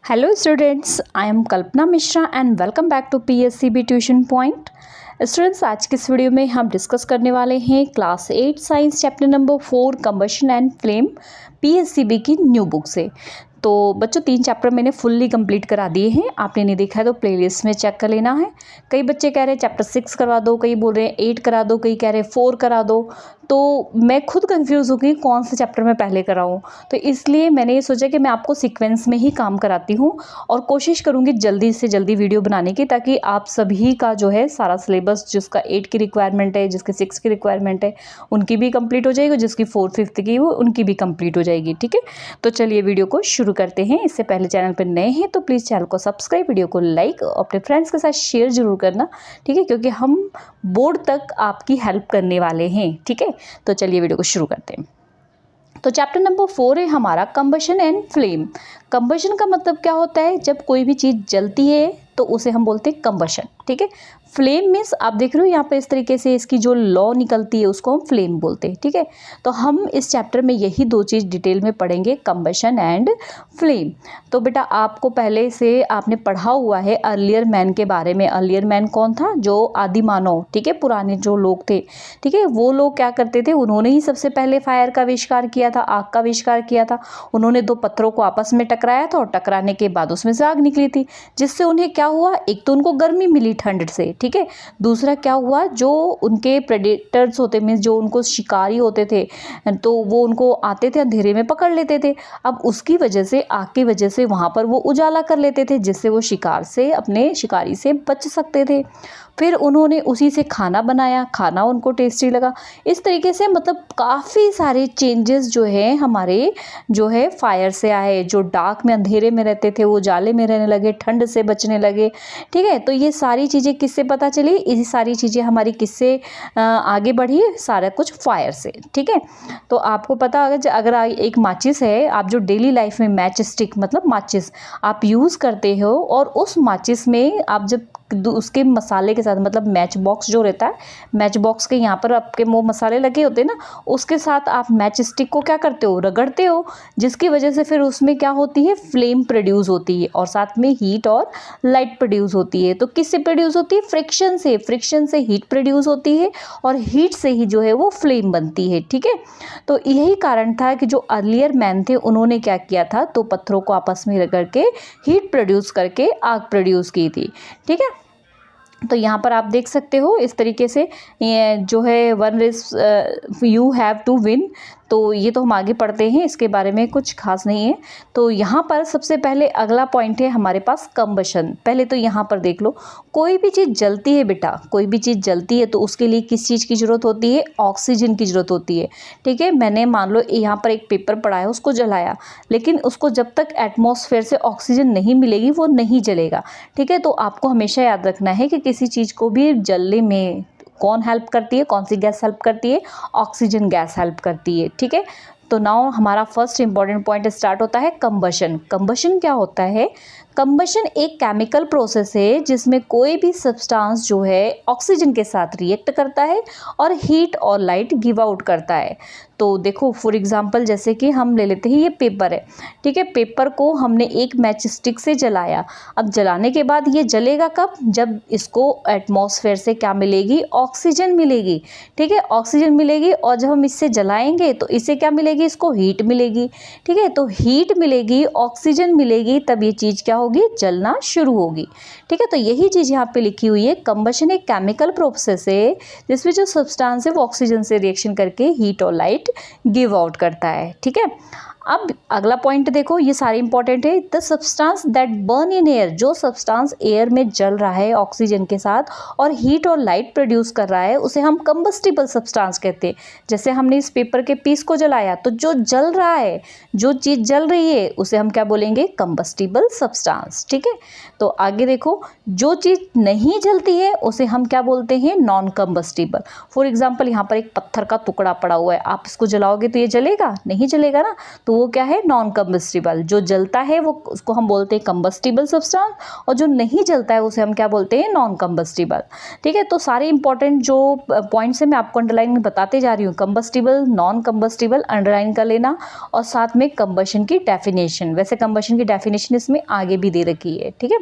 Hello students, I am Kalpana Mishra and welcome back to PSCB Tuition Point। Students, आज के इस video में हम डिस्कस करने वाले हैं class 8 science chapter number 4 combustion and flame PSCB की न्यू बुक से। तो बच्चों 3 चैप्टर मैंने फुल्ली कंप्लीट करा दिए हैं। आपने नहीं देखा है तो प्लेलिस्ट में चेक कर लेना है। कई बच्चे कह रहे हैं चैप्टर 6 करवा दो, कई बोल रहे हैं 8 करा दो, कई कह रहे हैं 4 करा दो। तो मैं खुद कंफ्यूज हो गई कौन से चैप्टर में पहले कराऊं। तो इसलिए मैंने ये सोचा कि मैं आपको सीक्वेंस में ही काम कराती हूं और कोशिश करूंगी जल्दी से जल्दी वीडियो बनाने की, ताकि आप सभी का जो है सारा सिलेबस, जिसका 8 की रिक्वायरमेंट है, जिसके 6 की रिक्वायरमेंट है, उनकी भी कंप्लीट हो जाएगी, जिसकी 4th 5th की वो उनकी भी कंप्लीट हो जाएगी। ठीक है, तो चलिए वीडियो को शुरू करते हैं। इससे पहले चैनल पर नए हैं तो प्लीज़ चैनल को सब्सक्राइब, वीडियो को लाइक और अपने फ्रेंड्स के साथ शेयर जरूर करना। ठीक है, क्योंकि हम बोर्ड तक आपकी हेल्प करने वाले हैं। ठीक है, तो चलिए वीडियो को शुरू करते हैं। तो चैप्टर नंबर 4 है हमारा कंबशन एंड फ्लेम। कंबशन का मतलब क्या होता है? जब कोई भी चीज़ जलती है तो उसे हम बोलते हैं कंबशन। ठीक है, फ्लेम मीन्स आप देख रहे हो यहाँ पे इस तरीके से इसकी जो लॉ निकलती है उसको हम फ्लेम बोलते हैं। ठीक है, तो हम इस चैप्टर में यही 2 चीज़ डिटेल में पढ़ेंगे, कंबशन एंड फ्लेम। तो बेटा आपको पहले से आपने पढ़ा हुआ है अर्लियर मैन के बारे में। अर्लियर मैन कौन था? जो आदि मानव, ठीक है, पुराने जो लोग थे। ठीक है, वो लोग क्या करते थे? उन्होंने ही सबसे पहले फायर का आविष्कार किया था, आग का आविष्कार किया था। उन्होंने 2 पत्थरों को आपस में टकराया था और टकराने के बाद उसमें से आग निकली थी, जिससे उन्हें क्या हुआ? एक तो उनको गर्मी मिली ठंड से। ठीक है, दूसरा क्या हुआ? जो उनके प्रेडेटर्स होते, मीन्स जो उनको शिकारी होते थे, तो वो उनको आते थे अंधेरे में पकड़ लेते थे। अब उसकी वजह से, आग की वजह से वहाँ पर वो उजाला कर लेते थे, जिससे वो शिकार से, अपने शिकारी से बच सकते थे। फिर उन्होंने उसी से खाना बनाया, खाना उनको टेस्टी लगा। इस तरीके से मतलब काफ़ी सारे चेंजेस जो है हमारे जो है फायर से आए। जो डार्क में, अंधेरे में रहते थे वो उजाले में रहने लगे, ठंड से बचने लगे। ठीक है, तो ये सारी चीज़ें किससे पता चली? ये सारी चीज़ें हमारी किससे आगे बढ़ी? सारा कुछ फायर से। ठीक है, तो आपको पता अगर एक माचिस है, आप जो डेली लाइफ में मैच स्टिक मतलब माचिस आप यूज़ करते हो, और उस माचिस में आप जब उसके मसाले के साथ, मतलब मैच बॉक्स जो रहता है, मैच बॉक्स के यहाँ पर आपके वो मसाले लगे होते हैं ना, उसके साथ आप मैच स्टिक को क्या करते हो? रगड़ते हो, जिसकी वजह से फिर उसमें क्या होती है? फ्लेम प्रोड्यूस होती है, और साथ में हीट और लाइट प्रोड्यूस होती है। तो किससे प्रोड्यूस होती है? फ्रिक्शन से। फ्रिक्शन से हीट प्रोड्यूस होती है और हीट से ही जो है वो फ्लेम बनती है। ठीक है, तो यही कारण था कि जो अर्लियर मैन थे उन्होंने क्या किया था? 2 पत्थरों को आपस में रगड़ के हीट प्रोड्यूस करके आग प्रोड्यूस की थी। ठीक है, तो यहाँ पर आप देख सकते हो इस तरीके से ये जो है one race you have to win. तो ये तो हम आगे पढ़ते हैं, इसके बारे में कुछ खास नहीं है। तो यहाँ पर सबसे पहले अगला पॉइंट है हमारे पास कंबशन। पहले तो यहाँ पर देख लो, कोई भी चीज़ जलती है बेटा, कोई भी चीज़ जलती है तो उसके लिए किस चीज़ की ज़रूरत होती है? ऑक्सीजन की ज़रूरत होती है। ठीक है, मैंने मान लो यहाँ पर एक पेपर पड़ा है, उसको जलाया, लेकिन उसको जब तक एटमॉस्फेयर से ऑक्सीजन नहीं मिलेगी वो नहीं जलेगा। ठीक है, तो आपको हमेशा याद रखना है कि किसी चीज़ को भी जलने में कौन हेल्प करती है? कौन सी गैस हेल्प करती है? ऑक्सीजन गैस हेल्प करती है। ठीक है, तो नाउ हमारा फर्स्ट इंपॉर्टेंट पॉइंट स्टार्ट होता है कंबशन। कंबशन क्या होता है? कंबशन एक केमिकल प्रोसेस है जिसमें कोई भी सब्सटेंस जो है ऑक्सीजन के साथ रिएक्ट करता है और हीट और लाइट गिव आउट करता है। तो देखो फॉर एग्जांपल, जैसे कि हम ले लेते हैं ये पेपर है। ठीक है, पेपर को हमने एक मैच स्टिक से जलाया। अब जलाने के बाद ये जलेगा कब? जब इसको एटमॉस्फेयर से क्या मिलेगी? ऑक्सीजन मिलेगी। ठीक है, ऑक्सीजन मिलेगी, और जब हम इससे जलाएंगे तो इससे क्या मिलेगी? इसको हीट मिलेगी। ठीक है, तो हीट मिलेगी, ऑक्सीजन मिलेगी, तब ये चीज़ क्या होगी? जलना शुरू होगी। ठीक है, तो यही चीज़ यहाँ पे लिखी हुई है। कंबशन एक केमिकल प्रोसेस है जिसमें जो सब्सटेंस है वो ऑक्सीजन से रिएक्शन करके हीट और लाइट गिव आउट करता है। ठीक है, अब अगला पॉइंट देखो, ये सारे इंपॉर्टेंट है। The substance that burn in air, जो सब्सटेंस एयर में जल रहा है ऑक्सीजन के साथ और हीट और लाइट प्रोड्यूस कर रहा है, उसे हम कंबस्टिबल सब्सटेंस कहते हैं। जैसे हमने इस पेपर के पीस को जलाया तो जो जल रहा है, जो चीज़ जल रही है, उसे हम क्या बोलेंगे? Combustible substance. ठीक है, तो आगे देखो, जो चीज़ नहीं जलती है उसे हम क्या बोलते हैं? Non combustible. फॉर एग्जाम्पल, यहाँ पर एक पत्थर का टुकड़ा पड़ा हुआ है, आप इसको जलाओगे तो ये जलेगा? नहीं जलेगा ना, तो तो वो क्या है, नॉन कंबस्टिबल। जो जलता है वो उसको हम बोलते हैं कंबस्टिबल सब्सटेंस, और जो नहीं जलता है उसे हम क्या बोलते हैं, नॉन कंबस्टिबल। ठीक है, तो सारे इंपॉर्टेंट जो पॉइंट्स है मैं आपको अंडरलाइन में बताते जा रही हूँ। कंबस्टिबल, नॉन कंबस्टिबल अंडरलाइन कर लेना, और साथ में कंबशन की डेफिनेशन। वैसे कंबशन की डेफिनेशन इसमें आगे भी दे रखी है। ठीक है,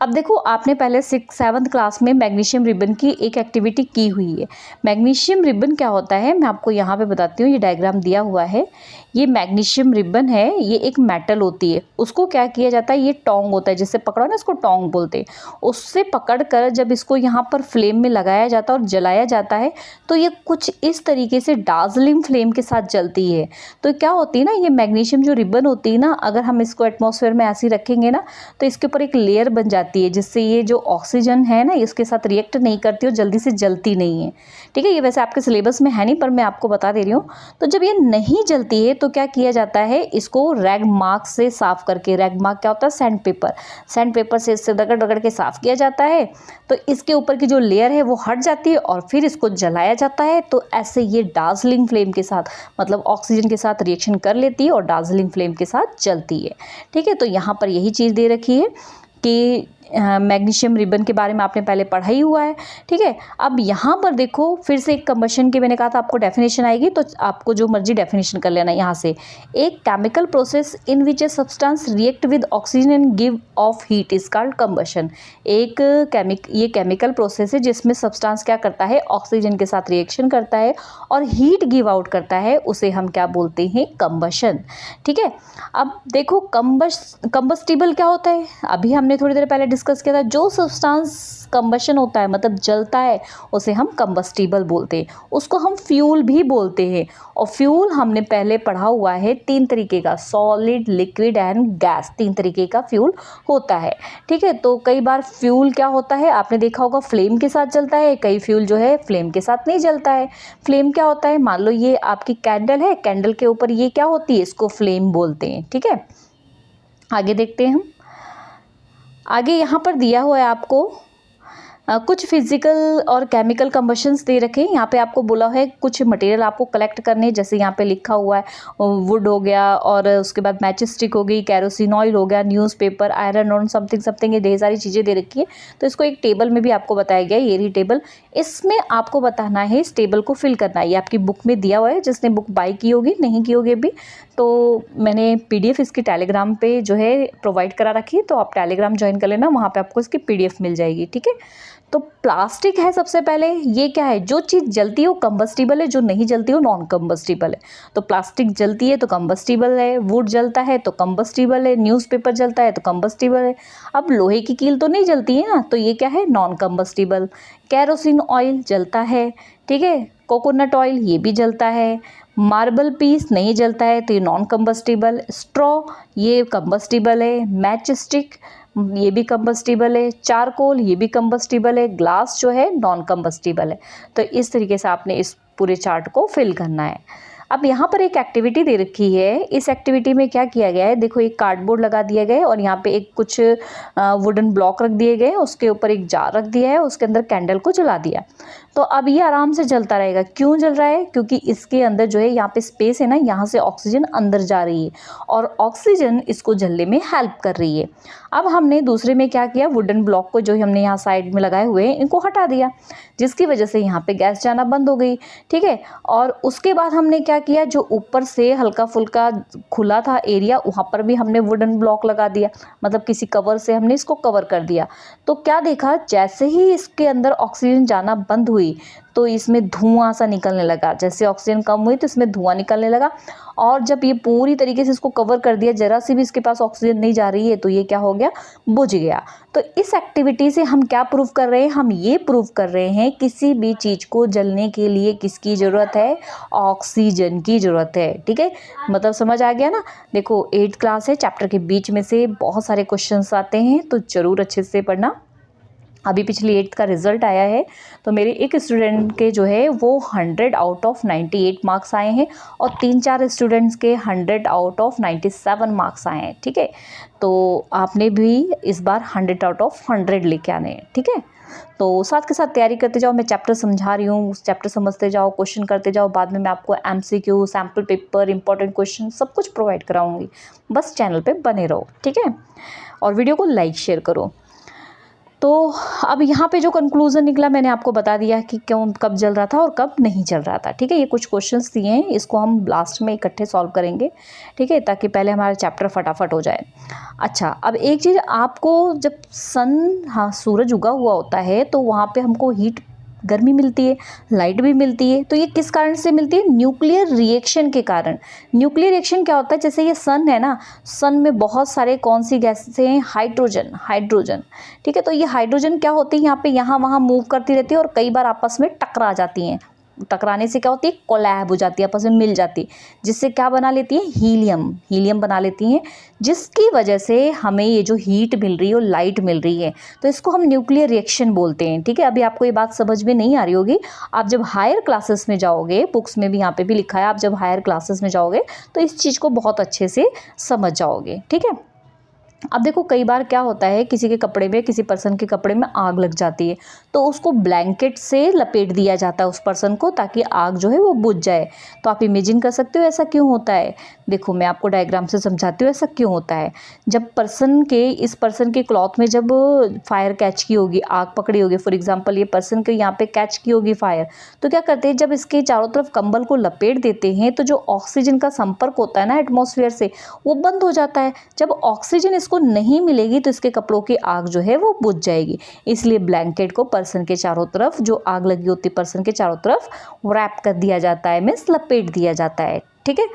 अब देखो आपने पहले 6th-7th क्लास में मैग्नीशियम रिबन की एक एक्टिविटी की हुई है। मैग्नीशियम रिबन क्या होता है, मैं आपको यहाँ पे बताती हूँ, ये डायग्राम दिया हुआ है। ये मैग्नीशियम रिबन है, ये एक मेटल होती है, उसको क्या किया जाता है, ये टोंग होता है, जिससे पकड़ो ना, इसको टोंग बोलते हैं। उससे पकड़ कर जब इसको यहाँ पर फ्लेम में लगाया जाता है और जलाया जाता है, तो ये कुछ इस तरीके से डार्जलिंग फ्लेम के साथ जलती है। तो क्या होती है ना, ये मैग्नीशियम जो रिबन होती है ना, अगर हम इसको एटमॉस्फेयर में ऐसे ही रखेंगे ना, तो इसके ऊपर एक लेयर बन जाती है, जिससे ये जो ऑक्सीजन है ना, इसके साथ रिएक्ट नहीं करती और जल्दी से जलती नहीं है। ठीक है, ये वैसे आपके सिलेबस में है नहीं, पर मैं आपको बता दे रही हूँ। तो जब ये नहीं जलती है तो क्या किया जाता है, इसको रैग मार्क से साफ करके, रैग मार्क क्या होता है, सैंड पेपर, सैंड पेपर से इससे रगड़ रगड़ के साफ किया जाता है। तो इसके ऊपर की जो लेयर है वो हट जाती है और फिर इसको जलाया जाता है। तो ऐसे ये डार्जलिंग फ्लेम के साथ, मतलब ऑक्सीजन के साथ रिएक्शन कर लेती है और डार्जलिंग फ्लेम के साथ जलती है। ठीक है, तो यहाँ पर यही चीज़ दे रखी है कि मैग्नीशियम रिबन के बारे में आपने पहले पढ़ा ही हुआ है। ठीक है, अब यहाँ पर देखो फिर से एक कंबशन की, मैंने कहा था आपको डेफिनेशन आएगी, तो आपको जो मर्जी डेफिनेशन कर लेना यहाँ से। एक chemical process in which a substance react with oxygen and give of heat is called combustion. ये केमिकल प्रोसेस है जिसमें सब्सटेंस क्या करता है, ऑक्सीजन के साथ रिएक्शन करता है और हीट गिव आउट करता है, उसे हम क्या बोलते हैं, कंबशन। ठीक है, अब देखो कंबस्टिबल क्या होता है, अभी हमने थोड़ी देर पहले डिस्कस किया था। जो सब्सटेंस कंबशन होता है, मतलब जलता है, उसे हम कंबस्टिबल बोलते हैं। उसको हम फ्यूल भी बोलते हैं। और फ्यूल हमने पहले पढ़ा हुआ है 3 तरीके का, सॉलिड, लिक्विड एंड गैस, 3 तरीके का फ्यूल होता है। ठीक है, तो कई बार फ्यूल क्या होता है, आपने देखा होगा फ्लेम के साथ जलता है, कई फ्यूल जो है फ्लेम के साथ नहीं जलता है। फ्लेम क्या होता है, मान लो ये आपकी कैंडल है, कैंडल के ऊपर ये क्या होती है, इसको फ्लेम बोलते हैं। ठीक है, आगे देखते हैं हम। आगे यहाँ पर दिया हुआ है आपको कुछ फिजिकल और केमिकल कंबशंस दे रखे हैं। यहाँ पे आपको बोला है कुछ मटेरियल आपको कलेक्ट करने, जैसे यहाँ पे लिखा हुआ है वुड हो गया, और उसके बाद मैचिस स्टिक हो गई, कैरोसिन ऑयल हो गया, न्यूज़पेपर, आयरन और समथिंग समथिंग, ये ढेर सारी चीज़ें दे रखी है। तो इसको एक टेबल में भी आपको बताया गया है, ये रही टेबल। इसमें आपको बताना है, इस टेबल को फिल करना है। ये आपकी बुक में दिया हुआ है, जिसने बुक बाई की होगी, नहीं की होगी अभी, तो मैंने PDF इसकी टेलीग्राम पे जो है प्रोवाइड करा रखी है, तो आप टेलीग्राम ज्वाइन कर लेना, वहाँ पे आपको इसकी PDF मिल जाएगी। ठीक है, तो प्लास्टिक है सबसे पहले, ये क्या है, जो चीज़ जलती है वो कंबस्टिबल है, जो नहीं जलती वो नॉन कंबस्टिबल है। तो प्लास्टिक जलती है तो कंबस्टिबल है, वुड जलता है तो कंबस्टिबल है, न्यूज़पेपर जलता है तो कंबस्टिबल है। अब लोहे की कील तो नहीं जलती है ना, तो ये क्या है, नॉन कंबस्टिबल। कैरोसिन ऑयल जलता है, ठीक है, कोकोनट ऑयल ये भी जलता है। मार्बल पीस नहीं जलता है तो ये नॉन कंबस्टिबल। स्ट्रॉ ये कंबस्टिबल है। मैच स्टिक ये भी कंबस्टिबल है। चारकोल ये भी कंबस्टिबल है। ग्लास जो है नॉन कंबस्टिबल है। तो इस तरीके से आपने इस पूरे चार्ट को फिल करना है। अब यहाँ पर एक एक्टिविटी दे रखी है। इस एक्टिविटी में क्या किया गया है, देखो एक कार्डबोर्ड लगा दिया गया है और यहाँ पे एक कुछ वुडन ब्लॉक रख दिए गए, उसके ऊपर एक जार रख दिया है, उसके अंदर कैंडल को जला दिया। तो अब ये आराम से जलता रहेगा। क्यों जल रहा है, क्योंकि इसके अंदर जो है यहाँ पे स्पेस है ना, यहाँ से ऑक्सीजन अंदर जा रही है और ऑक्सीजन इसको जलने में हेल्प कर रही है। अब हमने दूसरे में क्या किया, वुडन ब्लॉक को जो हमने यहाँ साइड में लगाए हुए हैं इनको हटा दिया, जिसकी वजह से यहाँ पे गैस जाना बंद हो गई। ठीक है, और उसके बाद हमने क्या किया, जो ऊपर से हल्का फुल्का खुला था एरिया, वहाँ पर भी हमने वुडन ब्लॉक लगा दिया, मतलब किसी कवर से हमने इसको कवर कर दिया। तो क्या देखा, जैसे ही इसके अंदर ऑक्सीजन जाना बंद हुई तो इसमें धुआं सा निकलने लगा। जैसे ऑक्सीजन कम हुई तो इसमें धुआं निकलने लगा, और जब ये पूरी तरीके से इसको कवर कर दिया, जरा सी भी इसके पास ऑक्सीजन नहीं जा रही है, तो ये क्या हो गया, बुझ गया। तो इस एक्टिविटी से हम क्या प्रूव कर रहे हैं, हम ये प्रूव कर रहे हैं किसी भी चीज़ को जलने के लिए किसकी ज़रूरत है, ऑक्सीजन की ज़रूरत है। ठीक है, मतलब समझ आ गया ना। देखो 8th क्लास है, चैप्टर के बीच में से बहुत सारे क्वेश्चंस आते हैं, तो ज़रूर अच्छे से पढ़ना। अभी पिछली 8th का रिजल्ट आया है, तो मेरे एक स्टूडेंट के जो है वो 100 आउट ऑफ 98 मार्क्स आए हैं और 3-4 स्टूडेंट्स के 100 आउट ऑफ 97 मार्क्स आए हैं। ठीक है, तो आपने भी इस बार 100 आउट ऑफ 100 लेके आने हैं। ठीक है, तो साथ के साथ तैयारी करते जाओ, मैं चैप्टर समझा रही हूँ, उस चैप्टर समझते जाओ, क्वेश्चन करते जाओ, बाद में मैं आपको MCQ, sample paper, important question सब कुछ प्रोवाइड कराऊंगी। बस चैनल पे बने रहो। ठीक है, और वीडियो को लाइक शेयर करो। तो अब यहाँ पे जो कंक्लूज़न निकला मैंने आपको बता दिया कि क्यों, कब जल रहा था और कब नहीं जल रहा था। ठीक है, ये कुछ क्वेश्चंस दिए हैं, इसको हम लास्ट में इकट्ठे सॉल्व करेंगे। ठीक है, ताकि पहले हमारा चैप्टर फटाफट हो जाए। अच्छा, अब एक चीज़ आपको, जब सूरज उगा हुआ होता है तो वहाँ पे हमको हीट, गर्मी मिलती है, लाइट भी मिलती है। तो ये किस कारण से मिलती है? न्यूक्लियर रिएक्शन के कारण। न्यूक्लियर रिएक्शन क्या होता है? जैसे ये सन है ना, सन में बहुत सारे कौन सी गैसें हैं? हाइड्रोजन। ठीक है, तो ये हाइड्रोजन क्या होती है, यहाँ पे यहाँ वहाँ मूव करती रहती है और कई बार आपस में टकरा जाती हैं। टकराने से क्या होती है? कोलैब हो जाती है, आपस में मिल जाती है, जिससे क्या बना लेती है? हीलियम बना लेती हैं, जिसकी वजह से हमें ये जो हीट मिल रही है और लाइट मिल रही है, तो इसको हम न्यूक्लियर रिएक्शन बोलते हैं। ठीक है, अभी आपको ये बात समझ में नहीं आ रही होगी। आप जब हायर क्लासेस में जाओगे, बुक्स में भी यहाँ पे भी लिखा है, आप जब हायर क्लासेस में जाओगे तो इस चीज़ को बहुत अच्छे से समझ जाओगे। ठीक है, अब देखो कई बार क्या होता है, किसी के कपड़े में, किसी पर्सन के कपड़े में आग लग जाती है, तो उसको ब्लैंकेट से लपेट दिया जाता है उस पर्सन को, ताकि आग जो है वो बुझ जाए। तो आप इमेजिन कर सकते हो ऐसा क्यों होता है। देखो मैं आपको डायग्राम से समझाती हूँ ऐसा क्यों होता है। जब इस पर्सन के क्लॉथ में जब फायर कैच की होगी, आग पकड़ी होगी, फॉर एग्जाम्पल ये पर्सन के यहाँ पे कैच की होगी फायर, तो क्या करते हैं, जब इसके चारों तरफ कंबल को लपेट देते हैं तो जो ऑक्सीजन का संपर्क होता है ना एटमॉस्फेयर से, वो बंद हो जाता है। जब ऑक्सीजन इसको नहीं मिलेगी तो इसके कपड़ों की आग जो है वो बुझ जाएगी। इसलिए ब्लैंकेट को पर्सन के चारों तरफ, जो आग लगी होती है पर्सन के चारों तरफ, रैप कर दिया जाता है, मीन्स लपेट दिया जाता है। ठीक है,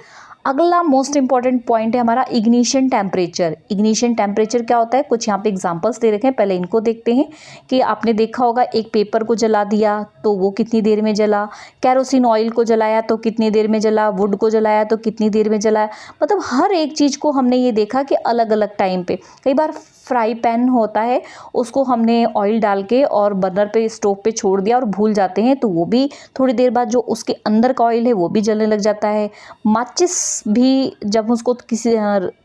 अगला मोस्ट इंपॉर्टेंट पॉइंट है हमारा इग्निशन टेम्परेचर। इग्निशन टेम्परेचर क्या होता है? कुछ यहाँ पे एग्जांपल्स दे रखे हैं, पहले इनको देखते हैं। कि आपने देखा होगा एक पेपर को जला दिया तो वो कितनी देर में जला, कैरोसिन ऑयल को जलाया तो कितनी देर में जला, वुड को जलाया तो कितनी देर में जलाया। मतलब हर एक चीज़ को हमने ये देखा कि अलग अलग टाइम पे। कई बार फ्राई पैन होता है, उसको हमने ऑयल डाल के और बर्नर पे, स्टोव पे छोड़ दिया और भूल जाते हैं, तो वो भी थोड़ी देर बाद जो उसके अंदर का ऑयल है वो भी जलने लग जाता है। माचिस भी जब उसको किसी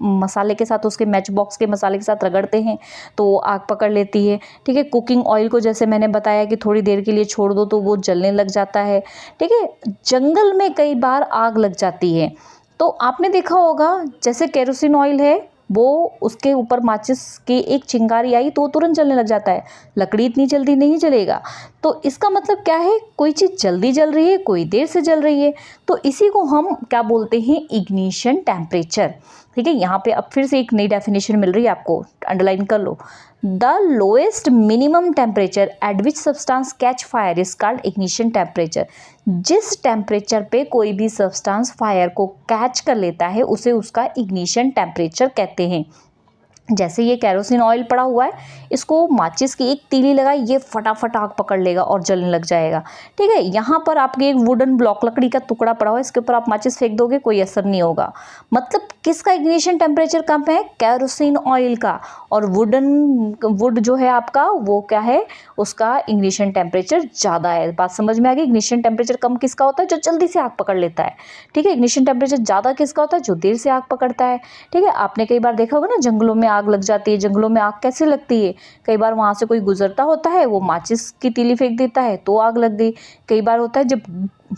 मसाले के साथ, उसके मैच बॉक्स के मसाले के साथ रगड़ते हैं तो आग पकड़ लेती है। ठीक है, कुकिंग ऑयल को जैसे मैंने बताया कि थोड़ी देर के लिए छोड़ दो तो वो जलने लग जाता है। ठीक है, जंगल में कई बार आग लग जाती है, तो आपने देखा होगा जैसे केरोसिन ऑयल है, वो उसके ऊपर माचिस की एक चिंगारी आई तो वो तुरंत जलने लग जाता है। लकड़ी इतनी जल्दी नहीं जलेगा। तो इसका मतलब क्या है? कोई चीज़ जल्दी जल रही है, कोई देर से जल रही है, तो इसी को हम क्या बोलते हैं? Ignition temperature. ठीक है, यहाँ पे अब फिर से एक नई डेफिनेशन मिल रही है आपको, अंडरलाइन कर लो। The lowest minimum temperature at which substance catch fire is called ignition temperature. जिस टेम्परेचर पे कोई भी सब्सटेंस फायर को कैच कर लेता है उसे उसका इग्निशन टेम्परेचर कहते हैं। जैसे ये कैरोसिन ऑयल पड़ा हुआ है, इसको माचिस की एक तीली लगाई, ये फटाफट आग पकड़ लेगा और जलने लग जाएगा। ठीक है, यहाँ पर आपके एक वुडन ब्लॉक, लकड़ी का टुकड़ा पड़ा हुआ है, इसके ऊपर आप माचिस फेंक दोगे, कोई असर नहीं होगा। मतलब किसका इग्निशन टेम्परेचर कम है? कैरोसिन ऑयल का। और वुड जो है आपका, वो क्या है? उसका इग्निशन टेम्परेचर ज़्यादा है। बात समझ में आ गई? इग्निशन टेम्परेचर कम किसका होता है? जो जल्दी से आग पकड़ लेता है। ठीक है, इग्निशन टेम्परेचर ज़्यादा किसका होता है? जो देर से आग पकड़ता है। ठीक है, आपने कई बार देखा होगा ना, जंगलों में आग लग जाती है। जंगलों में आग कैसे लगती है? कई बार वहां से कोई गुजरता होता है, वो माचिस की तीली फेंक देता है तो आग लग गई। कई बार होता है जब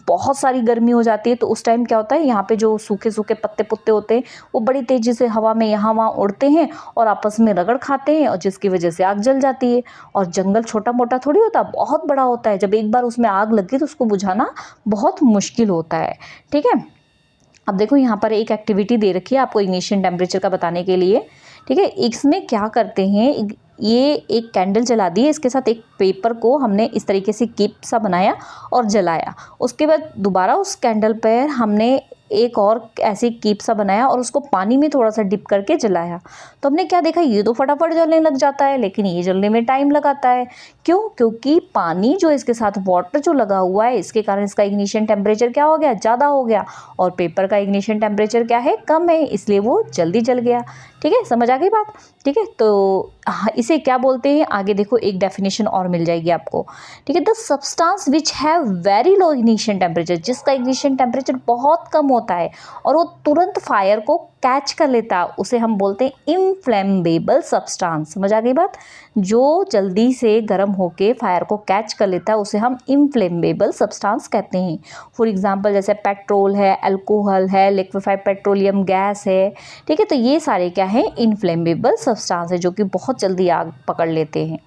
बहुत सारी गर्मी हो जाती है तो उस टाइम क्या होता है, यहाँ पे जो सूखे सूखे पत्ते पुत्ते होते हैं वो बड़ी तेजी से हवा में यहाँ वहाँ उड़ते हैं और आपस में रगड़ खाते हैं, और जिसकी वजह से आग जल जाती है। और जंगल छोटा मोटा थोड़ी होता, बहुत बड़ा होता है। जब एक बार उसमें आग लग गई तो उसको बुझाना बहुत मुश्किल होता है। ठीक है, अब देखो यहाँ पर एक एक्टिविटी दे रखी है आपको इग्निशन टेम्परेचर का बताने के लिए। ठीक है, इसमें क्या करते हैं, ये एक कैंडल जला दी है, इसके साथ एक पेपर को हमने इस तरीके से कीप सा बनाया और जलाया। उसके बाद दोबारा उस कैंडल पर हमने एक और ऐसे कीप सा बनाया और उसको पानी में थोड़ा सा डिप करके जलाया। तो हमने क्या देखा, ये तो फटाफट जलने लग जाता है, लेकिन ये जलने में टाइम लगाता है। क्यों? क्योंकि पानी जो इसके साथ वाटर जो लगा हुआ है, इसके कारण इसका इग्निशन टेम्परेचर क्या हो गया? ज़्यादा हो गया। और पेपर का इग्निशन टेम्परेचर क्या है? कम है, इसलिए वो जल्दी जल गया। ठीक है, समझ आ गई बात। ठीक है, तो इसे क्या बोलते हैं, आगे देखो एक डेफिनेशन और मिल जाएगी आपको। ठीक है, the substance which have very low ignition temperature, जिसका इग्निशन टेम्परेचर बहुत कम होता है और वो तुरंत फायर को कैच कर लेता है, उसे हम बोलते हैं इनफ्लेमेबल सब्सटेंस। समझ आ गई बात। जो जल्दी से गर्म होके फायर को कैच कर लेता है उसे हम इनफ्लेमेबल सब्सटेंस कहते हैं। फॉर एग्जांपल जैसे पेट्रोल है, अल्कोहल है, लिक्विफाइड पेट्रोलियम गैस है। ठीक है, तो ये सारे क्या हैं, इनफ्लेमेबल सब्सटेंस है जो कि बहुत जल्दी आग पकड़ लेते हैं।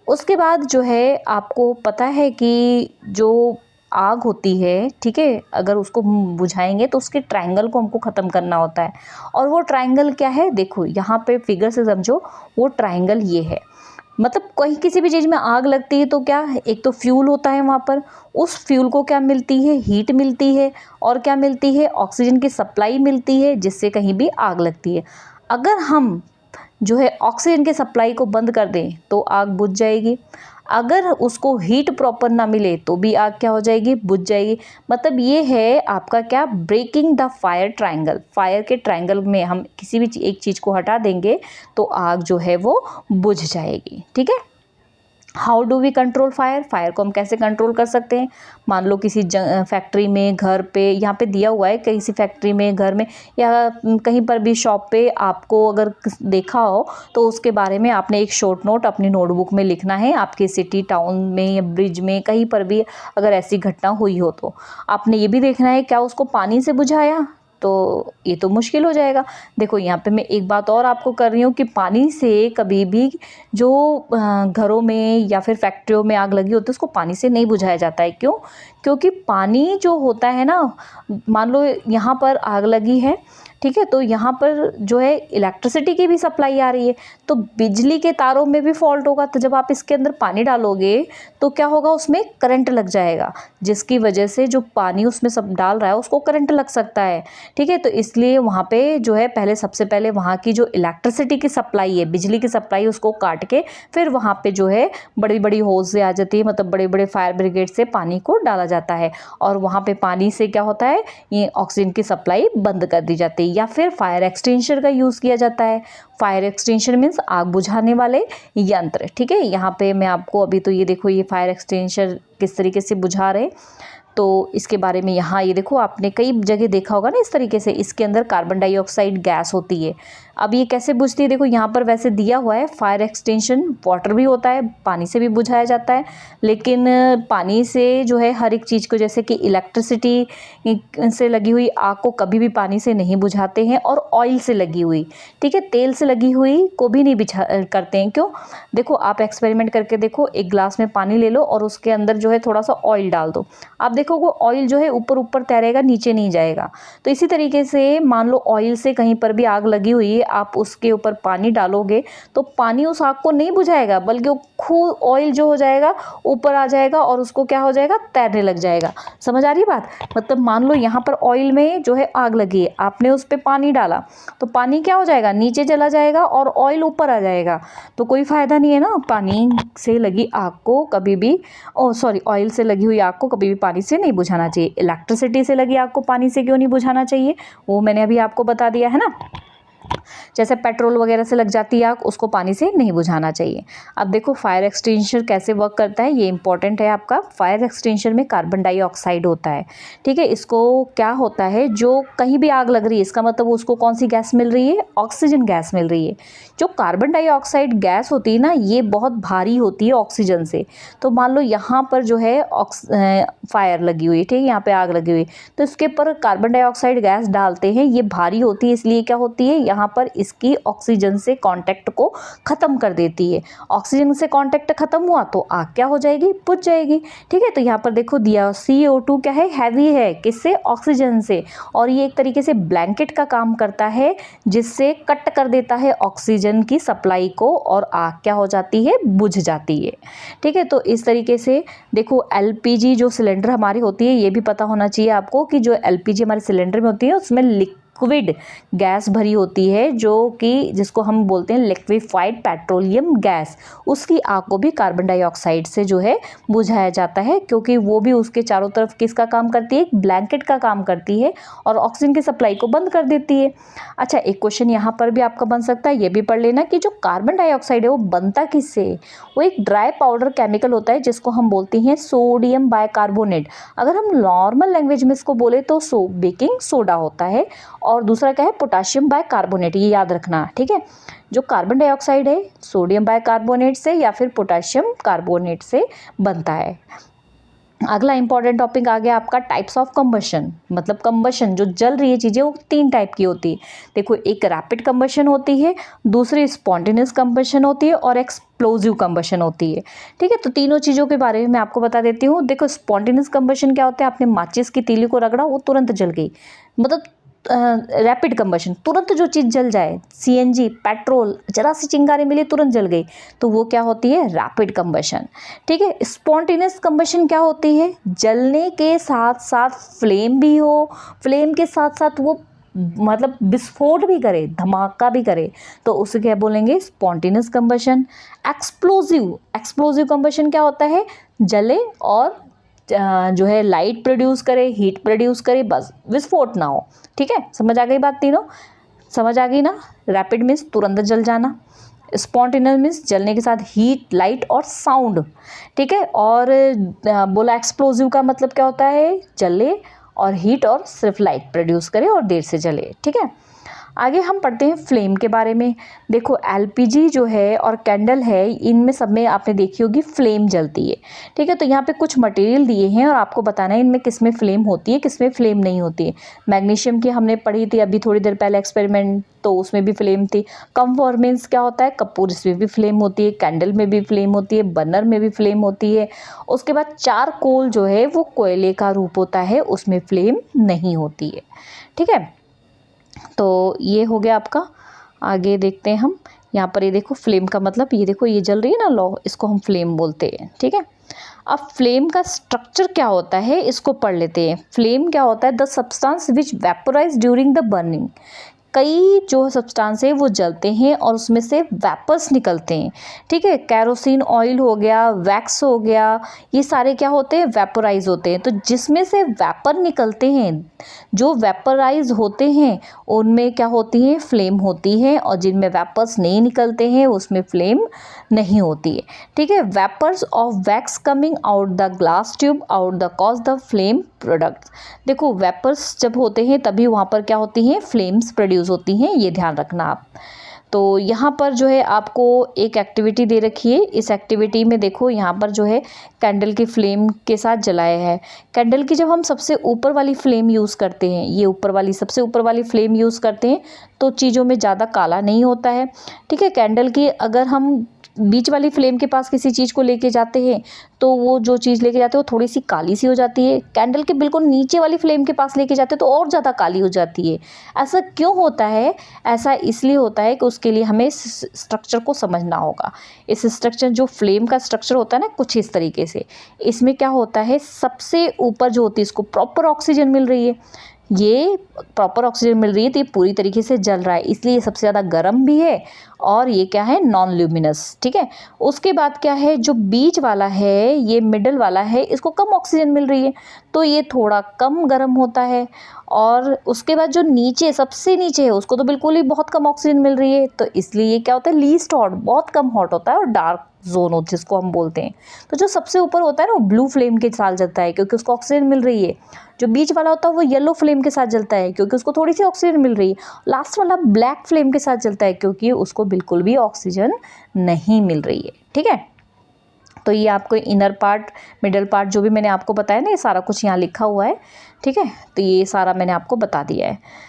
उसके बाद जो है आपको पता है कि जो आग होती है, ठीक है, अगर उसको हम बुझाएंगे तो उसके ट्रायंगल को हमको ख़त्म करना होता है। और वो ट्रायंगल क्या है, देखो यहाँ पे फिगर से समझो, वो ट्रायंगल ये है। मतलब कहीं किसी भी चीज़ में आग लगती है तो क्या है, एक तो फ्यूल होता है वहाँ पर, उस फ्यूल को क्या मिलती है, हीट मिलती है, और क्या मिलती है, ऑक्सीजन की सप्लाई मिलती है, जिससे कहीं भी आग लगती है। अगर हम जो है ऑक्सीजन के सप्लाई को बंद कर दें तो आग बुझ जाएगी। अगर उसको हीट प्रॉपर ना मिले तो भी आग क्या हो जाएगी, बुझ जाएगी। मतलब ये है आपका क्या, breaking the fire triangle. Fire के ट्रायंगल में हम किसी भी एक चीज़ को हटा देंगे तो आग जो है वो बुझ जाएगी। ठीक है, how do we control fire, fire को हम कैसे कंट्रोल कर सकते हैं। मान लो किसी फैक्ट्री में, घर पे, यहाँ पे दिया हुआ है किसी फैक्ट्री में, घर में, या कहीं पर भी शॉप पे आपको अगर देखा हो तो उसके बारे में आपने एक शॉर्ट नोट अपनी नोटबुक में लिखना है। आपके सिटी, टाउन में या ब्रिज में कहीं पर भी अगर ऐसी घटना हुई हो तो आपने ये भी देखना है क्या उसको पानी से बुझाया, तो ये तो मुश्किल हो जाएगा। देखो यहाँ पे मैं एक बात और आपको कर रही हूँ कि पानी से कभी भी जो घरों में या फिर फैक्ट्रियों में आग लगी होती है उसको पानी से नहीं बुझाया जाता है। क्यों? क्योंकि पानी जो होता है ना, मान लो यहाँ पर आग लगी है, ठीक है, तो यहाँ पर जो है इलेक्ट्रिसिटी की भी सप्लाई आ रही है, तो बिजली के तारों में भी फॉल्ट होगा। तो जब आप इसके अंदर पानी डालोगे तो क्या होगा, उसमें करंट लग जाएगा, जिसकी वजह से जो पानी उसमें सब डाल रहा है उसको करंट लग सकता है। ठीक है, तो इसलिए वहाँ पे जो है पहले, सबसे पहले वहाँ की जो इलेक्ट्रिसिटी की सप्लाई है, बिजली की सप्लाई, उसको काट के फिर वहाँ पे जो है बड़ी बड़ी होज से आ जाती है, मतलब बड़े बड़े फायर ब्रिगेड से पानी को डाला जाता है, और वहाँ पे पानी से क्या होता है, ये ऑक्सीजन की सप्लाई बंद कर दी जाती है। या फिर फायर एक्सटिंग्विशर का यूज़ किया जाता है। फायर एक्सटिंग्विशर मीन्स आग बुझाने वाले यंत्र। ठीक है, यहाँ पे मैं आपको अभी तो ये देखो, ये फायर एक्सटिंग्विशर किस तरीके से बुझा रहे, तो इसके बारे में यहाँ ये देखो, आपने कई जगह देखा होगा ना इस तरीके से, इसके अंदर कार्बन डाइऑक्साइड गैस होती है। अब ये कैसे बुझती है, देखो यहाँ पर वैसे दिया हुआ है फायर एक्सटेंशन, वाटर भी होता है, पानी से भी बुझाया जाता है, लेकिन पानी से जो है हर एक चीज़ को, जैसे कि इलेक्ट्रिसिटी से लगी हुई आग को कभी भी पानी से नहीं बुझाते हैं, और ऑयल से लगी हुई, ठीक है, तेल से लगी हुई को भी नहीं बुझा करते हैं। क्यों? देखो आप एक्सपेरिमेंट करके देखो, एक ग्लास में पानी ले लो और उसके अंदर जो है थोड़ा सा ऑयल डाल दो, आप देखो वो ऑयल जो है ऊपर ऊपर तैरेगा, नीचे नहीं जाएगा। तो इसी तरीके से मान लो ऑयल से कहीं पर भी आग लगी हुई है, आप उसके ऊपर पानी डालोगे तो पानी उस आग को नहीं बुझाएगा, बल्कि वो खूब ऑयल जो हो जाएगा ऊपर आ जाएगा और उसको क्या हो जाएगा, तैरने लग जाएगा। समझ आ रही बात? मतलब मान लो यहाँ पर ऑयल में जो है आग लगी है, आपने उस पर पानी डाला तो पानी क्या हो जाएगा, नीचे चला जाएगा और ऑयल ऊपर आ जाएगा। तो कोई फ़ायदा नहीं है ना, पानी से लगी आग को कभी भी, ऑयल से लगी हुई आग को कभी भी पानी से नहीं बुझाना चाहिए। इलेक्ट्रिसिटी से लगी आग को पानी से क्यों नहीं बुझाना चाहिए, वो मैंने अभी आपको बता दिया है ना। जैसे पेट्रोल वगैरह से लग जाती है आग, उसको पानी से नहीं बुझाना चाहिए। अब देखो फायर एक्सटिंग्विशर कैसे वर्क करता है, ये इंपॉर्टेंट है आपका। फायर एक्सटिंग्विशर में कार्बन डाइऑक्साइड होता है, ठीक है। इसको क्या होता है, जो कहीं भी आग लग रही है, इसका मतलब उसको कौन सी गैस मिल रही है, ऑक्सीजन गैस मिल रही है। जो कार्बन डाइऑक्साइड गैस होती है ना, ये बहुत भारी होती है ऑक्सीजन से। तो मान लो यहाँ पर जो है फायर लगी हुई है, ठीक है, यहाँ पे आग लगी हुई, तो इसके ऊपर कार्बन डाइऑक्साइड गैस डालते हैं, ये भारी होती है, इसलिए क्या होती है, यहाँ पर इसकी ऑक्सीजन से कांटेक्ट को ख़त्म कर देती है। ऑक्सीजन से कांटेक्ट ख़त्म हुआ तो आग क्या हो जाएगी, बुझ जाएगी। ठीक है, तो यहाँ पर देखो दिया CO2 क्या है, हैवी है, किससे, ऑक्सीजन से, और ये एक तरीके से ब्लैंकेट का काम करता है, जिससे कट कर देता है ऑक्सीजन की सप्लाई को, और आग क्या हो जाती है, बुझ जाती है। ठीक है, तो इस तरीके से देखो LPG जो सिलेंडर हमारी होती है, ये भी पता होना चाहिए आपको कि जो LPG हमारे सिलेंडर में होती है उसमें लिक्विड गैस भरी होती है, जो कि जिसको हम बोलते हैं लिक्विफाइड पेट्रोलियम गैस, उसकी आग को भी कार्बन डाइऑक्साइड से जो है बुझाया जाता है, क्योंकि वो भी उसके चारों तरफ किसका काम करती है, एक ब्लैंकेट का काम करती है और ऑक्सीजन की सप्लाई को बंद कर देती है। अच्छा, एक क्वेश्चन यहाँ पर भी आपका बन सकता है, ये भी पढ़ लेना कि जो कार्बन डाइऑक्साइड है वो बनता किससे है। वो एक ड्राई पाउडर केमिकल होता है जिसको हम बोलते हैं सोडियम बाइकार्बोनेट। अगर हम नॉर्मल लैंग्वेज में इसको बोले तो बेकिंग सोडा होता है, और दूसरा क्या है, पोटाशियम बाइकार्बोनेट, ये याद रखना, ठीक है। जो कार्बन डाइऑक्साइड है सोडियम बाइकार्बोनेट से या फिर पोटाशियम कार्बोनेट से बनता है। अगला इंपॉर्टेंट टॉपिक आ गया आपका टाइप्स ऑफ कंबशन, मतलब कंबशन जो जल रही है चीज़ें वो 3 टाइप की होती है। देखो, एक रैपिड कंबशन होती है, दूसरी स्पॉन्टेनियस कंबशन होती है और एक्सप्लोजिव कंबशन होती है, ठीक है। तो तीनों चीज़ों के बारे में मैं आपको बता देती हूँ। देखो, स्पॉन्टेनियस कंबशन क्या होता है, आपने माचिस की तीली को रगड़ा, वो तुरंत जल गई, मतलब रैपिड कंबशन, तुरंत जो चीज़ जल जाए, सीएनजी, पेट्रोल, जरा सी चिंगारी मिली तुरंत जल गई, तो वो क्या होती है, रैपिड कंबशन, ठीक है। स्पॉन्टेनियस कंबशन क्या होती है, जलने के साथ साथ फ्लेम भी हो, फ्लेम के साथ साथ वो मतलब विस्फोट भी करे, धमाका भी करे, तो उसे क्या बोलेंगे, स्पॉन्टेनियस कंबशन। एक्सप्लोजिव कंबशन क्या होता है, जले और जो है लाइट प्रोड्यूस करे, हीट प्रोड्यूस करे, बस विस्फोट ना हो, ठीक है। समझ आ गई बात, तीनों समझ आ गई ना। रैपिड मीन्स तुरंत जल जाना, स्पॉन्टेनियस मीन्स जलने के साथ हीट, लाइट और साउंड, ठीक है। और बोला एक्सप्लोजिव का मतलब क्या होता है, जले और हीट और सिर्फ लाइट प्रोड्यूस करे और देर से जले, ठीक है। आगे हम पढ़ते हैं फ्लेम के बारे में। देखो, एलपीजी जो है और कैंडल है, इनमें सब में आपने देखी होगी फ्लेम जलती है, ठीक है। तो यहाँ पे कुछ मटेरियल दिए हैं और आपको बताना है इनमें किस में फ्लेम होती है, किस में फ्लेम नहीं होती है। मैग्नीशियम की हमने पढ़ी थी अभी थोड़ी देर पहले एक्सपेरिमेंट, तो उसमें भी फ्लेम थी। कम्फर मीन्स क्या होता है, कपूर, इसमें भी फ्लेम होती है, कैंडल में भी फ्लेम होती है, बर्नर में भी फ्लेम होती है। उसके बाद चारकोल जो है वो कोयले का रूप होता है, उसमें फ्लेम नहीं होती है, ठीक है। तो ये हो गया आपका। आगे देखते हैं हम, यहाँ पर ये देखो फ्लेम का मतलब, ये देखो ये जल रही है ना लौ, इसको हम फ्लेम बोलते हैं, ठीक है। अब फ्लेम का स्ट्रक्चर क्या होता है इसको पढ़ लेते हैं। फ्लेम क्या होता है, the substance which vaporise during the burning. कई जो सब्सटेंस है वो जलते हैं और उसमें से वेपर्स निकलते हैं, ठीक है। कैरोसिन ऑयल हो गया, वैक्स हो गया, ये सारे क्या होते हैं, वेपोराइज होते हैं। तो जिसमें से वेपर निकलते हैं, जो वेपराइज होते हैं, उनमें क्या होती है, फ्लेम होती है, और जिनमें वेपर्स नहीं निकलते हैं उसमें फ्लेम नहीं होती है, ठीक है। Vapours of wax coming out the glass tube out the cause the flame products. देखो, वेपर्स जब होते हैं तभी वहाँ पर क्या होती हैं, फ्लेम्स प्रोड्यूस होती हैं, ये ध्यान रखना आप। तो यहाँ पर जो है आपको एक एक्टिविटी दे रखी है, इस एक्टिविटी में देखो यहाँ पर जो है कैंडल की फ्लेम के साथ जलाया है। कैंडल की जब हम सबसे ऊपर वाली फ्लेम यूज़ करते हैं, ये ऊपर वाली सबसे ऊपर वाली फ्लेम यूज़ करते हैं, तो चीज़ों में ज़्यादा काला नहीं होता है, ठीक है। कैंडल की अगर हम बीच वाली फ्लेम के पास किसी चीज़ को लेके जाते हैं तो वो जो चीज़ लेके जाते हैं वो थोड़ी सी काली सी हो जाती है। कैंडल के बिल्कुल नीचे वाली फ्लेम के पास लेके जाते हैं तो और ज़्यादा काली हो जाती है। ऐसा क्यों होता है, ऐसा इसलिए होता है कि उसके लिए हमें स्ट्रक्चर को समझना होगा। इस स्ट्रक्चर, जो फ्लेम का स्ट्रक्चर होता है ना, कुछ इस तरीके से, इसमें क्या होता है, सबसे ऊपर जो होती है इसको प्रॉपर ऑक्सीजन मिल रही है, ये प्रॉपर ऑक्सीजन मिल रही है, तो ये पूरी तरीके से जल रहा है, इसलिए ये सबसे ज़्यादा गर्म भी है और ये क्या है, नॉन ल्यूमिनस, ठीक है। उसके बाद क्या है, जो बीच वाला है, ये मिडल वाला है, इसको कम ऑक्सीजन मिल रही है तो ये थोड़ा कम गर्म होता है। और उसके बाद जो नीचे, सबसे नीचे है, उसको तो बिल्कुल ही बहुत कम ऑक्सीजन मिल रही है, तो इसलिए ये क्या होता है, लीस्ट हॉट, बहुत कम हॉट होता है और डार्क जोन हो जिसको हम बोलते हैं। तो जो सबसे ऊपर होता है ना, वो ब्लू फ्लेम के साथ जलता है क्योंकि उसको ऑक्सीजन मिल रही है। जो बीच वाला होता है वो येलो फ्लेम के साथ जलता है क्योंकि उसको थोड़ी सी ऑक्सीजन मिल रही है। लास्ट वाला ब्लैक फ्लेम के साथ जलता है क्योंकि उसको बिल्कुल भी ऑक्सीजन नहीं मिल रही है, ठीक है। तो ये आपको इनर पार्ट, मिडल पार्ट, जो भी मैंने आपको बताया ना, ये सारा कुछ यहाँ लिखा हुआ है, ठीक है। तो ये सारा मैंने आपको बता दिया है।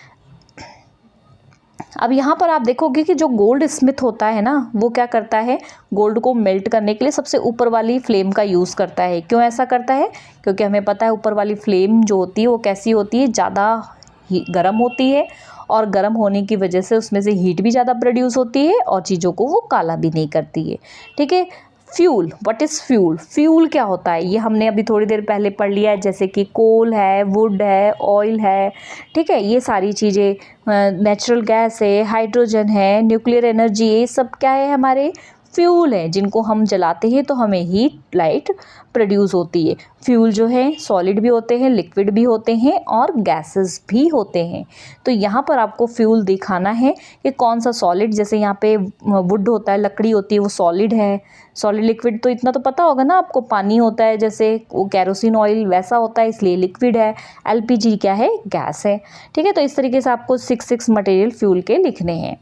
अब यहाँ पर आप देखोगे कि जो गोल्ड स्मिथ होता है ना, वो क्या करता है, गोल्ड को मेल्ट करने के लिए सबसे ऊपर वाली फ्लेम का यूज़ करता है। क्यों ऐसा करता है, क्योंकि हमें पता है ऊपर वाली फ्लेम जो होती है वो कैसी होती है, ज़्यादा गर्म होती है, और गर्म होने की वजह से उसमें से हीट भी ज़्यादा प्रोड्यूस होती है और चीज़ों को वो काला भी नहीं करती है, ठीक है। Fuel, what is fuel? Fuel क्या होता है ये हमने अभी थोड़ी देर पहले पढ़ लिया है, जैसे कि कोल है, वुड है, ऑयल है, ठीक है, ये सारी चीज़ें, नेचुरल गैस है, हाइड्रोजन है, न्यूक्लियर एनर्जी, ये सब क्या है? हमारे फ्यूल है, जिनको हम जलाते हैं तो हमें हीट लाइट प्रोड्यूस होती है। फ्यूल जो है सॉलिड भी होते हैं, लिक्विड भी होते हैं और गैसेस भी होते हैं। तो यहाँ पर आपको फ्यूल दिखाना है कि कौन सा सॉलिड, जैसे यहाँ पे वुड होता है, लकड़ी होती है, वो सॉलिड है। सॉलिड लिक्विड तो इतना तो पता होगा ना आपको, पानी होता है जैसे वो कैरोसिन ऑयल वैसा होता है, इसलिए लिक्विड है। एलपीजी क्या है? गैस है। ठीक है, तो इस तरीके से आपको 6 मटेरियल फ्यूल के लिखने हैं।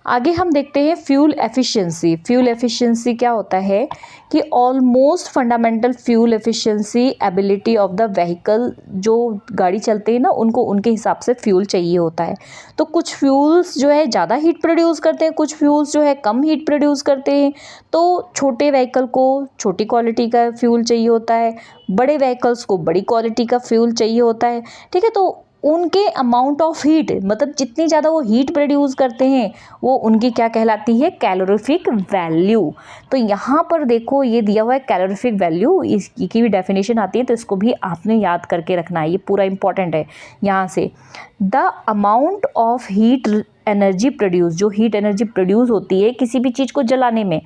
आगे हम देखते हैं फ्यूल एफिशिएंसी। फ्यूल एफिशिएंसी क्या होता है कि almost fundamental fuel efficiency ability of the vehicle, जो गाड़ी चलते हैं ना उनको उनके हिसाब से फ्यूल चाहिए होता है। तो कुछ फ्यूल्स जो है ज़्यादा हीट प्रोड्यूस करते हैं, कुछ फ्यूल्स जो है कम हीट प्रोड्यूस करते हैं। तो छोटे व्हीकल को छोटी क्वालिटी का फ्यूल चाहिए होता है, बड़े व्हीकल्स को बड़ी क्वालिटी का फ्यूल चाहिए होता है। ठीक है, तो उनके अमाउंट ऑफ हीट, मतलब जितनी ज़्यादा वो हीट प्रोड्यूस करते हैं वो उनकी क्या कहलाती है? Calorific value. तो यहाँ पर देखो ये दिया हुआ है कैलोरीफिक वैल्यू, इसकी भी डेफिनेशन आती है, तो इसको भी आपने याद करके रखना है, ये पूरा इंपॉर्टेंट है। यहाँ से the amount of heat energy produce, जो हीट एनर्जी प्रोड्यूस होती है किसी भी चीज़ को जलाने में,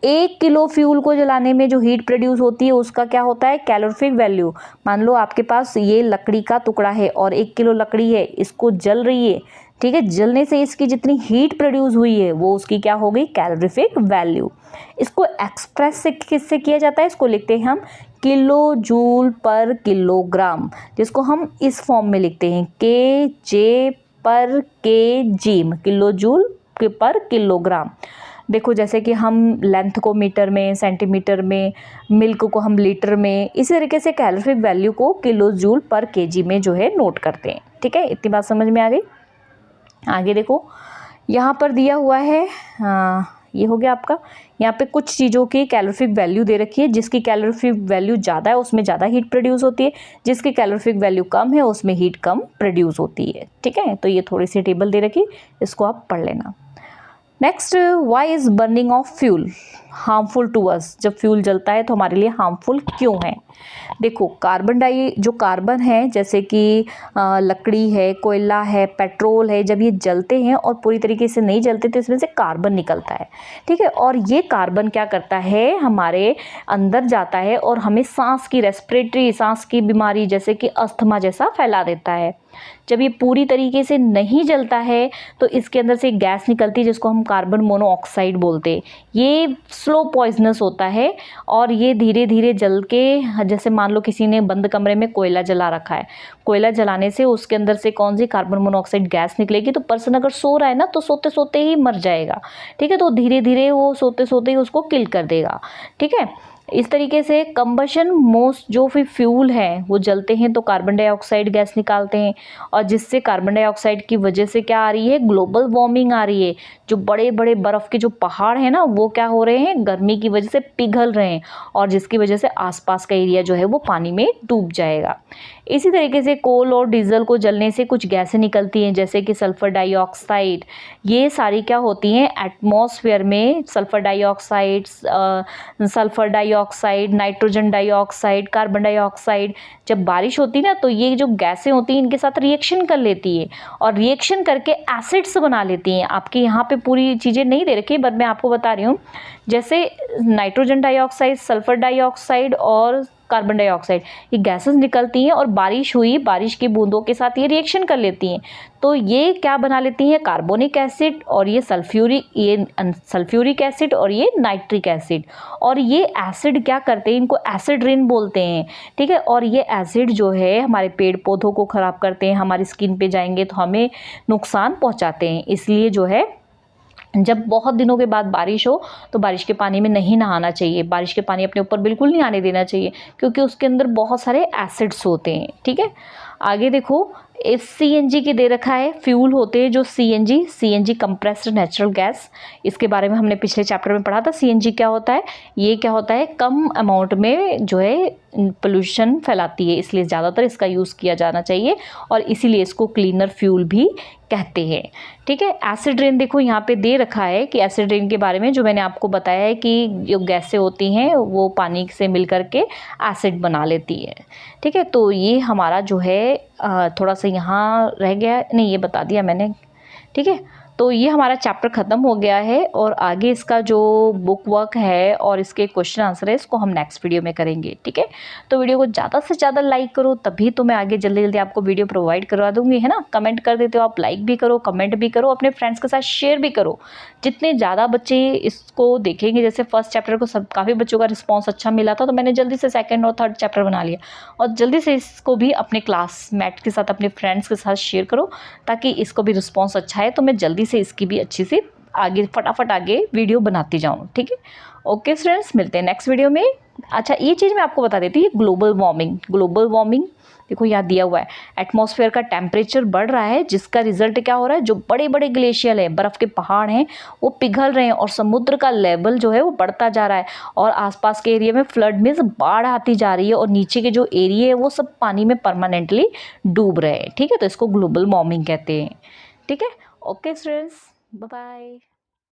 1 किलो फ्यूल को जलाने में जो हीट प्रोड्यूस होती है उसका क्या होता है? Calorific value. मान लो आपके पास ये लकड़ी का टुकड़ा है और 1 किलो लकड़ी है, इसको जल रही है, ठीक है, जलने से इसकी जितनी हीट प्रोड्यूस हुई है वो उसकी क्या हो गई? Calorific value. इसको एक्सप्रेस से किससे किया जाता है? इसको लिखते हैं हम किलो जूल पर किलोग्राम, जिसको हम इस फॉर्म में लिखते हैं के जे पर के जी, किलो जूल पर किलोग्राम। देखो जैसे कि हम लेंथ को मीटर में, सेंटीमीटर में, मिल्क को हम लीटर में, इसी तरीके से कैलोरीफिक वैल्यू को किलो जूल पर केजी में जो है नोट करते हैं। ठीक है, इतनी बात समझ में आ गई। आगे देखो यहाँ पर दिया हुआ है, ये हो गया आपका, यहाँ पे कुछ चीज़ों की कैलोरीफिक वैल्यू दे रखी है। जिसकी कैलोरीफिक वैल्यू ज़्यादा है उसमें ज़्यादा हीट प्रोड्यूस होती है, जिसकी कैलोरीफिक वैल्यू कम है उसमें हीट कम प्रोड्यूस होती है। ठीक है, तो ये थोड़ी सी टेबल दे रखी, इसको आप पढ़ लेना। Next, why is burning of fuel harmful to us? जब फ्यूल जलता है तो हमारे लिए हार्मफुल क्यों है? देखो जो कार्बन है, जैसे कि लकड़ी है, कोयला है, पेट्रोल है, जब ये जलते हैं और पूरी तरीके से नहीं जलते तो इसमें से कार्बन निकलता है। ठीक है, और ये कार्बन क्या करता है? हमारे अंदर जाता है और हमें सांस की बीमारी जैसे कि अस्थमा जैसा फैला देता है। जब ये पूरी तरीके से नहीं जलता है तो इसके अंदर से एक गैस निकलती है जिसको हम कार्बन मोनोऑक्साइड बोलते हैं। ये स्लो पॉइजनस होता है और ये धीरे धीरे जल के, जैसे मान लो किसी ने बंद कमरे में कोयला जला रखा है, कोयला जलाने से उसके अंदर से कौन सी कार्बन मोनोऑक्साइड गैस निकलेगी, तो पर्सन अगर सो रहा है ना तो सोते सोते ही मर जाएगा। ठीक है, तो धीरे धीरे वो सोते सोते ही उसको किल कर देगा। ठीक है, इस तरीके से कंबशन मोस्ट जो भी फ्यूल है वो जलते हैं तो कार्बन डाइऑक्साइड गैस निकालते हैं, और जिससे कार्बन डाइऑक्साइड की वजह से क्या आ रही है? ग्लोबल वार्मिंग आ रही है। जो बड़े बड़े बर्फ़ के जो पहाड़ हैं ना वो क्या हो रहे हैं? गर्मी की वजह से पिघल रहे हैं, और जिसकी वजह से आसपास का एरिया जो है वो पानी में डूब जाएगा। इसी तरीके से कोल और डीजल को जलने से कुछ गैसें निकलती हैं जैसे कि सल्फ़र डाइऑक्साइड। ये सारी क्या होती हैं? एटमॉस्फेयर में sulphur dioxide, nitrogen dioxide, carbon dioxide, जब बारिश होती है ना तो ये जो गैसें होती हैं इनके साथ रिएक्शन कर लेती है और रिएक्शन करके एसिड्स बना लेती हैं। आपके यहाँ पे पूरी चीज़ें नहीं दे रखी बट मैं आपको बता रही हूँ। जैसे नाइट्रोजन डाइऑक्साइड, सल्फ़र डाइऑक्साइड और कार्बन डाइऑक्साइड, ये गैसेस निकलती हैं और बारिश की बूंदों के साथ ये रिएक्शन कर लेती हैं, तो ये क्या बना लेती हैं? कार्बोनिक एसिड, और ये सल्फ्यूरिक एसिड और ये नाइट्रिक एसिड। और ये एसिड क्या करते हैं? इनको एसिड रेन बोलते हैं। ठीक है, और ये एसिड जो है हमारे पेड़ पौधों को ख़राब करते हैं, हमारी स्किन पे जाएंगे तो हमें नुकसान पहुंचाते हैं। इसलिए जो है जब बहुत दिनों के बाद बारिश हो तो बारिश के पानी में नहीं नहाना चाहिए, बारिश के पानी अपने ऊपर बिल्कुल नहीं आने देना चाहिए क्योंकि उसके अंदर बहुत सारे एसिड्स होते हैं। ठीक है, आगे देखो CNG के दे रखा है, फ्यूल होते हैं जो CNG कंप्रेस्ड नेचुरल गैस, इसके बारे में हमने पिछले चैप्टर में पढ़ा था। CNG क्या होता है? ये क्या होता है? कम अमाउंट में जो है पोल्यूशन फैलाती है, इसलिए ज़्यादातर इसका यूज़ किया जाना चाहिए और इसीलिए इसको क्लीनर फ्यूल भी कहते हैं। ठीक है, एसिड रेन देखो यहाँ पे दे रखा है कि एसिड रेन के बारे में जो मैंने आपको बताया है कि जो गैसें होती हैं वो पानी से मिल करके एसिड बना लेती है। ठीक है, तो ये हमारा जो है थोड़ा सा यहाँ रह गया, नहीं ये बता दिया मैंने। ठीक है, तो ये हमारा चैप्टर ख़त्म हो गया है और आगे इसका जो बुक वर्क है और इसके क्वेश्चन आंसर है इसको हम नेक्स्ट वीडियो में करेंगे। ठीक है, तो वीडियो को ज़्यादा से ज़्यादा लाइक करो, तभी तो मैं आगे जल्दी जल्दी आपको वीडियो प्रोवाइड करवा दूँगी, है ना। कमेंट कर देते हो आप, लाइक भी करो, कमेंट भी करो, अपने फ्रेंड्स के साथ शेयर भी करो। जितने ज़्यादा बच्चे इसको देखेंगे, जैसे फर्स्ट चैप्टर को सब काफ़ी बच्चों का रिस्पॉन्स अच्छा मिला था, तो मैंने जल्दी से सेकेंड और थर्ड चैप्टर बना लिया और जल्दी से इसको भी अपने क्लासमेट के साथ, अपने फ्रेंड्स के साथ शेयर करो ताकि इसको भी रिस्पॉन्स अच्छा है, तो मैं जल्दी से इसकी भी अच्छी से आगे फटाफट आगे वीडियो बनाती जाऊँ। ठीक है, ओके फ्रेंड्स, मिलते हैं नेक्स्ट वीडियो में। अच्छा, ये चीज़ मैं आपको बता देती हूँ, ग्लोबल वार्मिंग देखो यहाँ दिया हुआ है, एटमॉस्फेयर का टेम्परेचर बढ़ रहा है जिसका रिजल्ट क्या हो रहा है, जो बड़े बड़े ग्लेशियर है, बर्फ़ के पहाड़ हैं वो पिघल रहे हैं और समुद्र का लेवल जो है वो बढ़ता जा रहा है और आसपास के एरिया में फ्लड मीन्स बाढ़ आती जा रही है और नीचे के जो एरिया है वो सब पानी में परमानेंटली डूब रहे हैं। ठीक है, तो इसको ग्लोबल वार्मिंग कहते हैं। ठीक है, ओके फ्रेंड्स, बाय बाय।